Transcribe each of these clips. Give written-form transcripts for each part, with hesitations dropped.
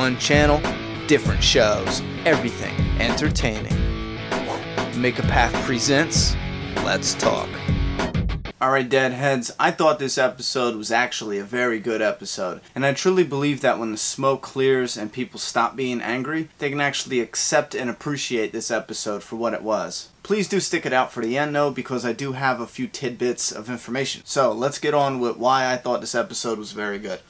One channel, different shows, everything entertaining. Make a Path presents Let's Talk. Alright, Deadheads, I thought this episode was actually a very good episode, and I truly believe that when the smoke clears and people stop being angry, they can actually accept and appreciate this episode for what it was. Please do stick it out for the end though, because I do have a few tidbits of information. So let's get on with why I thought this episode was very good.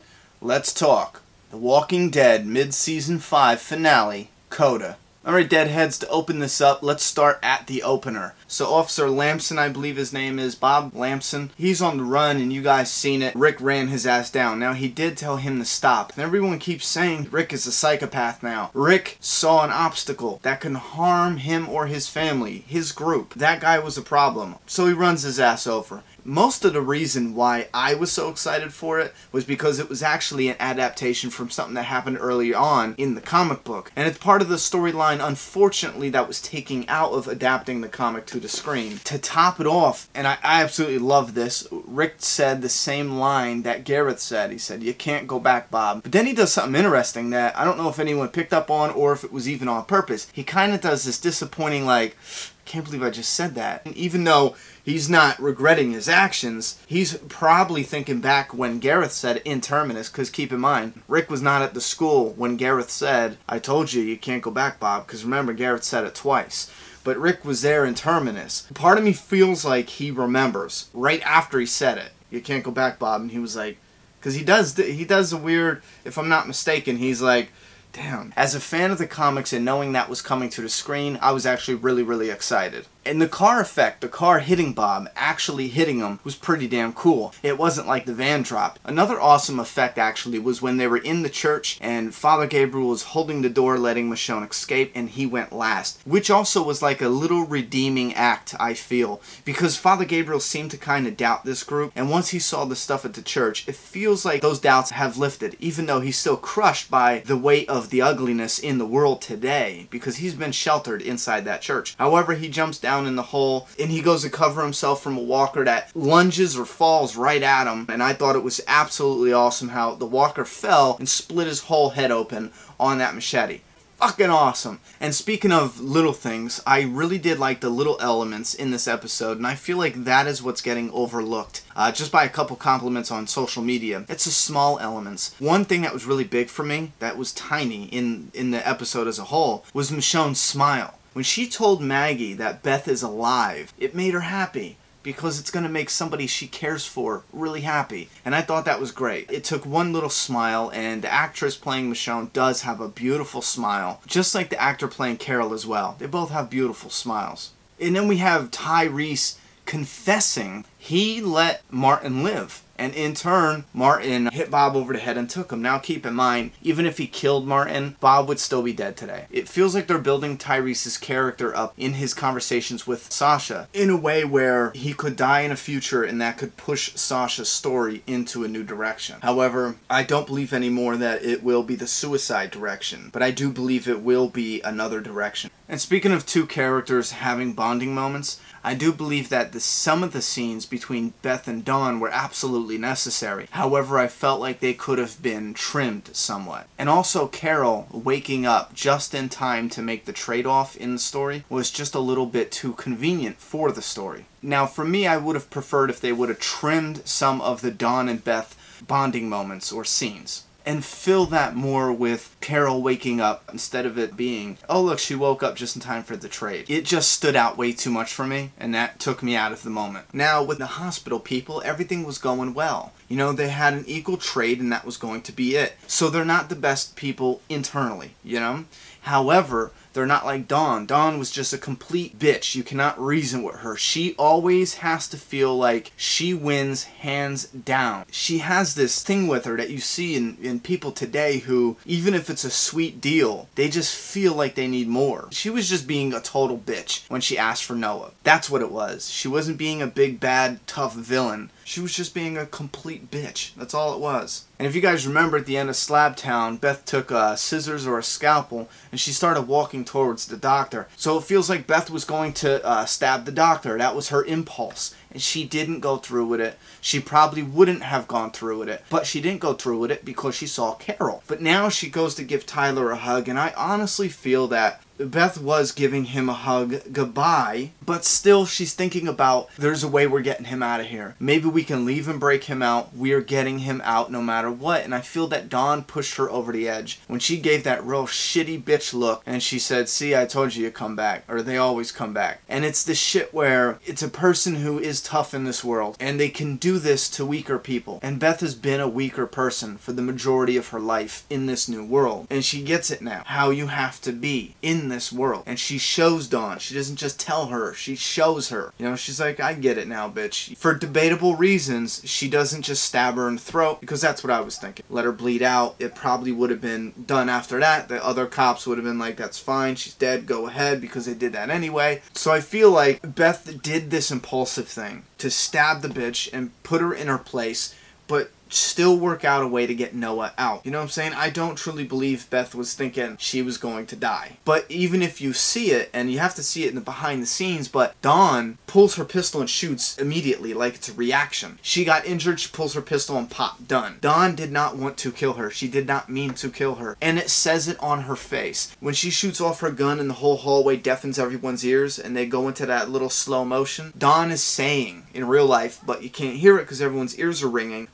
Let's talk. The Walking Dead mid-season 5 finale, Coda. Alright, Deadheads, to open this up, let's start at the opener. So Officer Lamson, I believe his name is, Bob Lamson, he's on the run and you guys seen it. Rick ran his ass down. Now he did tell him to stop. And everyone keeps saying Rick is a psychopath now. Rick saw an obstacle that can harm him or his family, his group. That guy was a problem. So he runs his ass over. Most of the reason why I was so excited for it was because it was actually an adaptation from something that happened early on in the comic book. And it's part of the storyline, unfortunately, that was taking out of adapting the comic to the screen. To top it off, and I absolutely love this, Rick said the same line that Gareth said. He said, "You can't go back, Bob." But then he does something interesting that I don't know if anyone picked up on or if it was even on purpose. He kind of does this disappointing, like, can't believe I just said that. And even though he's not regretting his actions, he's probably thinking back when Gareth said in terminus, because keep in mind, Rick was not at the school when Gareth said, "I told you, you can't go back, Bob," because remember, Gareth said it twice. But Rick was there in terminus. Part of me feels like he remembers right after he said it, "You can't go back, Bob," and he was like, because he does a weird, if I'm not mistaken, he's like, damn. As a fan of the comics and knowing that was coming to the screen, I was actually really excited. And the car effect, the car hitting Bob, actually hitting him, was pretty damn cool. It wasn't like the van drop. Another awesome effect actually was when they were in the church and Father Gabriel was holding the door letting Michonne escape and he went last. Which also was like a little redeeming act, I feel. Because Father Gabriel seemed to kind of doubt this group, and once he saw the stuff at the church, it feels like those doubts have lifted, even though he's still crushed by the weight of the ugliness in the world today, because he's been sheltered inside that church. However, he jumps down in the hole and he goes to cover himself from a walker that lunges or falls right at him, and I thought it was absolutely awesome how the walker fell and split his whole head open on that machete. Fucking awesome. And speaking of little things, I really did like the little elements in this episode, and I feel like that is what's getting overlooked just by a couple compliments on social media. It's the small elements. One thing that was really big for me, that was tiny in the episode as a whole, was Michonne's smile. When she told Maggie that Beth is alive, it made her happy, because it's going to make somebody she cares for really happy. And I thought that was great. It took one little smile, and the actress playing Michonne does have a beautiful smile. Just like the actor playing Carol as well. They both have beautiful smiles. And then we have Tyrese confessing he let Martin live. And in turn, Martin hit Bob over the head and took him. Now keep in mind, even if he killed Martin, Bob would still be dead today. It feels like they're building Tyrese's character up in his conversations with Sasha in a way where he could die in the future and that could push Sasha's story into a new direction. However, I don't believe anymore that it will be the suicide direction, but I do believe it will be another direction. And speaking of two characters having bonding moments, I do believe that some of the scenes between Beth and Dawn were absolutely necessary. However, I felt like they could have been trimmed somewhat. And also Carol waking up just in time to make the trade-off in the story was just a little bit too convenient for the story. Now for me, I would have preferred if they would have trimmed some of the Dawn and Beth bonding moments or scenes, and fill that more with Carol waking up instead of it being, oh look, she woke up just in time for the trade. It just stood out way too much for me, and that took me out of the moment. Now with the hospital people, everything was going well. You know, they had an equal trade and that was going to be it. So they're not the best people internally, you know? However, they're not like Dawn. Dawn was just a complete bitch. You cannot reason with her. She always has to feel like she wins hands down. She has this thing with her that you see in people today who, even if it's a sweet deal, they just feel like they need more. She was just being a total bitch when she asked for Noah. That's what it was. She wasn't being a big, bad, tough villain. She was just being a complete bitch. That's all it was. And if you guys remember at the end of Slab Town, Beth took scissors or a scalpel and she started walking towards the doctor. So it feels like Beth was going to stab the doctor. That was her impulse. and she didn't go through with it. She probably wouldn't have gone through with it, but she didn't go through with it because she saw Carol. But now she goes to give Tyler a hug, and I honestly feel that Beth was giving him a hug goodbye, but still she's thinking about, there's a way we're getting him out of here. Maybe we can leave and break him out. We are getting him out no matter what. And I feel that Dawn pushed her over the edge when she gave that real shitty bitch look and she said, see, I told you come back, or they always come back. And it's the shit where it's a person who is tough in this world and they can do this to weaker people. And Beth has been a weaker person for the majority of her life in this new world. And she gets it now, how you have to be in this world. And she shows Dawn. She doesn't just tell her, she shows her. You know, she's like, I get it now, bitch. For debatable reasons, she doesn't just stab her in the throat, because that's what I was thinking. Let her bleed out. It probably would have been done after that. The other cops would have been like, that's fine, she's dead, go ahead, because they did that anyway. So I feel like Beth did this impulsive thing to stab the bitch and put her in her place, but still work out a way to get Noah out. You know what I'm saying? I don't truly believe Beth was thinking she was going to die. But even if you see it, and you have to see it in the behind the scenes, but Dawn pulls her pistol and shoots immediately, like it's a reaction. She got injured, she pulls her pistol and pop, done. Dawn did not want to kill her. She did not mean to kill her. And it says it on her face. When she shoots off her gun and the whole hallway deafens everyone's ears and they go into that little slow motion, Dawn is saying in real life, but you can't hear it because everyone's ears are ringing,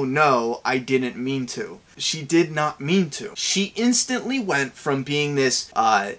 no, I didn't mean to. She did not mean to. She instantly went from being this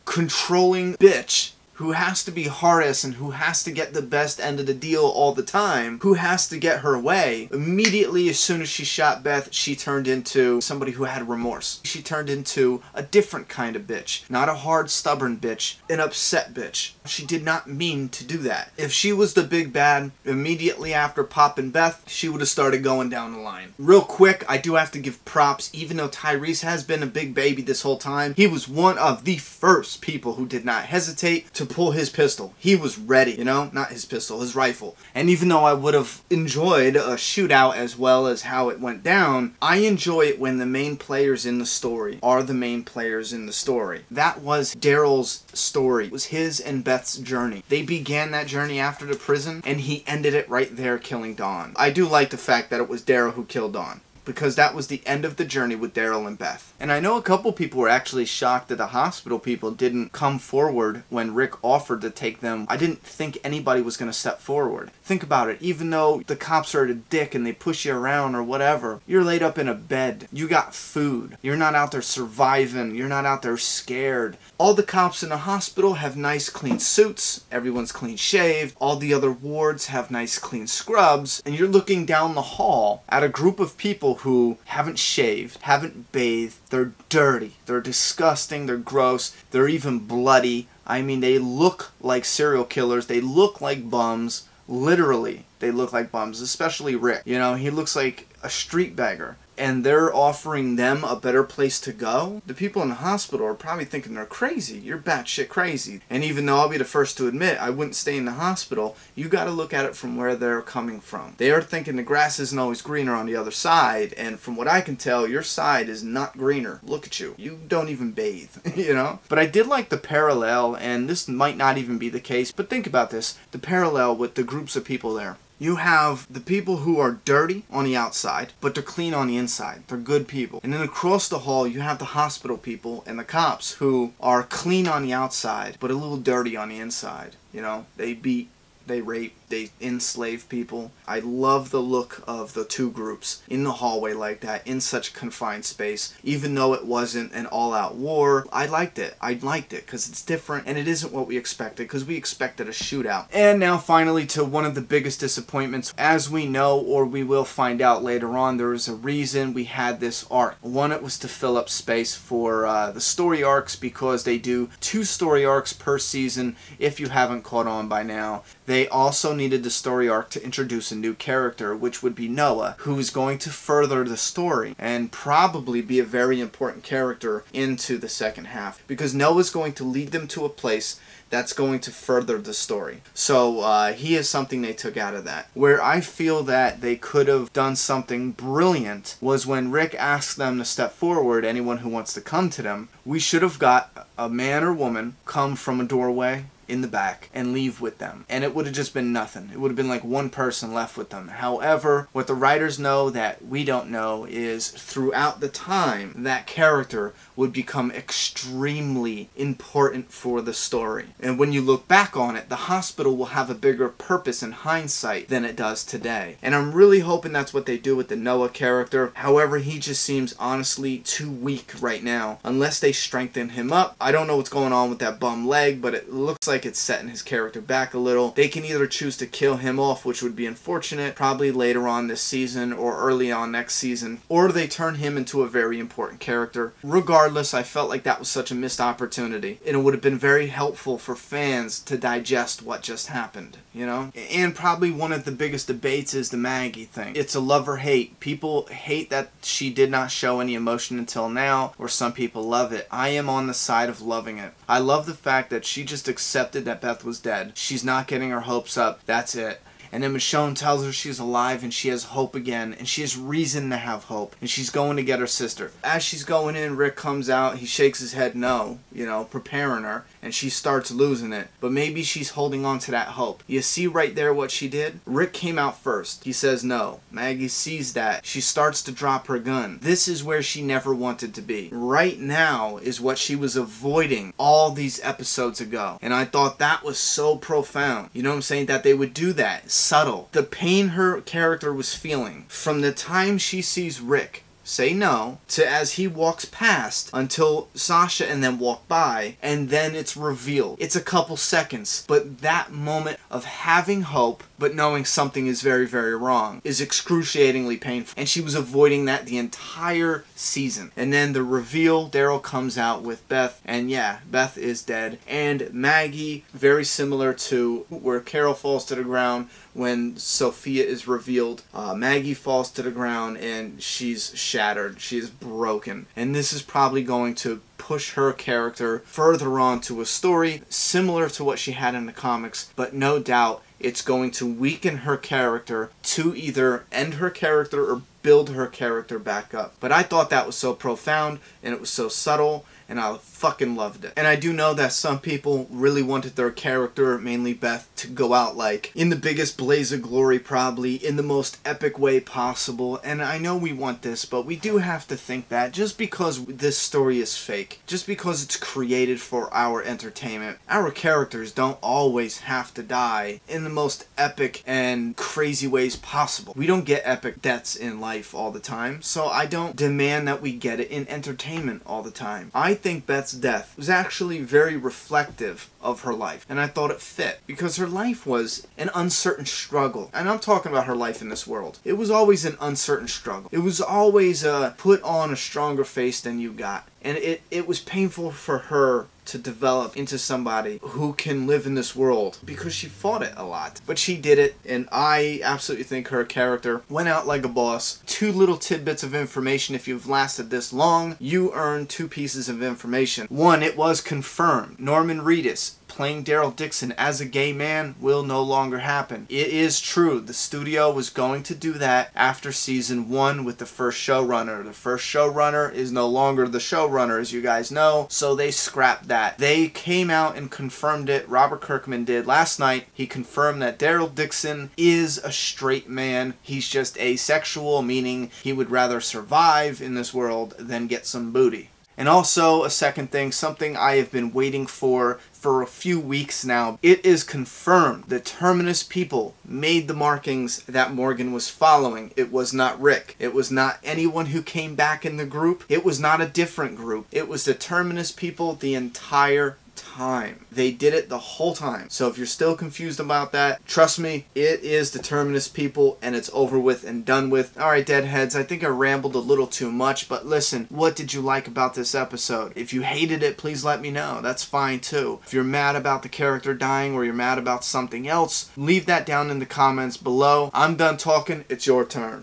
controlling bitch who has to be hardest and who has to get the best end of the deal all the time, who has to get her way. Immediately, as soon as she shot Beth, she turned into somebody who had remorse. She turned into a different kind of bitch. Not a hard, stubborn bitch, an upset bitch. She did not mean to do that. If she was the big bad, immediately after popping Beth, she would have started going down the line. Real quick, I do have to give props, even though Tyrese has been a big baby this whole time, he was one of the first people who did not hesitate to pull his pistol. He was ready, you know? Not his pistol, his rifle. And even though I would have enjoyed a shootout as well as how it went down, I enjoy it when the main players in the story are the main players in the story. That was Daryl's story. It was his and Beth's journey. They began that journey after the prison, and he ended it right there killing Dawn. I do like the fact that it was Daryl who killed Dawn, because that was the end of the journey with Daryl and Beth. And I know a couple people were actually shocked that the hospital people didn't come forward when Rick offered to take them. I didn't think anybody was going to step forward. Think about it. Even though the cops are a dick and they push you around or whatever, you're laid up in a bed. You got food. You're not out there surviving. You're not out there scared. All the cops in the hospital have nice clean suits. Everyone's clean shaved. All the other wards have nice clean scrubs. And you're looking down the hall at a group of people who haven't shaved, haven't bathed, they're dirty, they're disgusting, they're gross, they're even bloody. I mean, they look like serial killers, they look like bums, literally, they look like bums, especially Rick. You know, he looks like a street beggar. And they're offering them a better place to go. The people in the hospital are probably thinking they're crazy. You're batshit crazy. And even though I'll be the first to admit I wouldn't stay in the hospital, you got to look at it from where they're coming from. They are thinking the grass isn't always greener on the other side. And from what I can tell, your side is not greener. Look at you. You don't even bathe, you know? But I did like the parallel, and this might not even be the case, but think about this. The parallel with the groups of people there. You have the people who are dirty on the outside, but they're clean on the inside. They're good people. And then across the hall, you have the hospital people and the cops who are clean on the outside, but a little dirty on the inside. You know, they beat, they rape, they enslave people. I love the look of the two groups in the hallway like that, in such confined space. Even though it wasn't an all-out war, I liked it. I liked it because it's different and it isn't what we expected, because we expected a shootout. And now finally to one of the biggest disappointments. As we know, or we will find out later on, there was a reason we had this arc. One, it was to fill up space for the story arcs, because they do 2 story arcs per season if you haven't caught on by now. They also needed the story arc to introduce a new character, which would be Noah, who is going to further the story and probably be a very important character into the second half, because Noah's going to lead them to a place that's going to further the story. So he is something they took out of that. Where I feel that they could have done something brilliant was when Rick asked them to step forward, anyone who wants to come to them. We should have got a man or woman come from a doorway in the back and leave with them. And it would have just been nothing. It would have been like one person left with them. However, what the writers know that we don't know is throughout the time, that character would become extremely important for the story. And when you look back on it, the hospital will have a bigger purpose in hindsight than it does today. And I'm really hoping that's what they do with the Noah character. However, he just seems honestly too weak right now. Unless they strengthen him up. I don't know what's going on with that bum leg, but it looks like it's setting his character back a little. They can either choose to kill him off, which would be unfortunate, probably later on this season or early on next season, or they turn him into a very important character. Regardless, I felt like that was such a missed opportunity, and it would have been very helpful for fans to digest what just happened, you know? And probably one of the biggest debates is the Maggie thing. It's a love or hate. People hate that she did not show any emotion until now, or some people love it. I am on the side of loving it. I love the fact that she just accepted that Beth was dead. She's not getting her hopes up. That's it. And then Michonne tells her she's alive and she has hope again, and she has reason to have hope, and she's going to get her sister. As she's going in, Rick comes out, he shakes his head no, you know, preparing her, and she starts losing it. But maybe she's holding on to that hope. You see right there what she did? Rick came out first. He says no. Maggie sees that. She starts to drop her gun. This is where she never wanted to be. Right now is what she was avoiding all these episodes ago. And I thought that was so profound. You know what I'm saying? That they would do that. Subtle. The pain her character was feeling from the time she sees Rick say no to as he walks past until Sasha and them walk by, and then it's revealed. It's a couple seconds, but that moment of having hope but knowing something is very, very wrong is excruciatingly painful, and she was avoiding that the entire season. And then the reveal, Daryl comes out with Beth, and yeah, Beth is dead. And Maggie, very similar to where Carol falls to the ground when Sophia is revealed. Maggie falls to the ground and she's shattered. She is broken. And this is probably going to push her character further on to a story similar to what she had in the comics, but no doubt it's going to weaken her character to either end her character or build her character back up. But I thought that was so profound, and it was so subtle, and I fucking loved it. And I do know that some people really wanted their character, mainly Beth, to go out like in the biggest blaze of glory, probably in the most epic way possible. And I know we want this, but we do have to think that just because this story is fake, just because it's created for our entertainment, our characters don't always have to die in the most epic and crazy ways possible. We don't get epic deaths in life all the time, so I don't demand that we get it in entertainment all the time. I think Beth's death was actually very reflective of her life, and I thought it fit because her life was an uncertain struggle. And I'm talking about her life in this world. It was always an uncertain struggle. It was always put on a stronger face than you got. And it was painful for her to develop into somebody who can live in this world because she fought it a lot. But she did it, and I absolutely think her character went out like a boss. 2 little tidbits of information. If you've lasted this long, you earned 2 pieces of information. 1, it was confirmed. Norman Reedus playing Daryl Dixon as a gay man will no longer happen. It is true. The studio was going to do that after season 1 with the first showrunner. The first showrunner is no longer the showrunner, as you guys know, so they scrapped that. They came out and confirmed it. Robert Kirkman did last night. He confirmed that Daryl Dixon is a straight man. He's just asexual, meaning he would rather survive in this world than get some booty. And also, a second thing, something I have been waiting for a few weeks now. It is confirmed the Terminus people made the markings that Morgan was following. It was not Rick. It was not anyone who came back in the group. It was not a different group. It was the Terminus people the entire time. They did it the whole time. So if you're still confused about that, trust me, it is the Terminus people, and it's over with and done with. Alright, Deadheads, I think I rambled a little too much, but listen, what did you like about this episode? If you hated it, please let me know. That's fine too. If you're mad about the character dying or you're mad about something else, leave that down in the comments below. I'm done talking. It's your turn.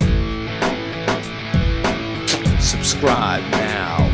Subscribe now.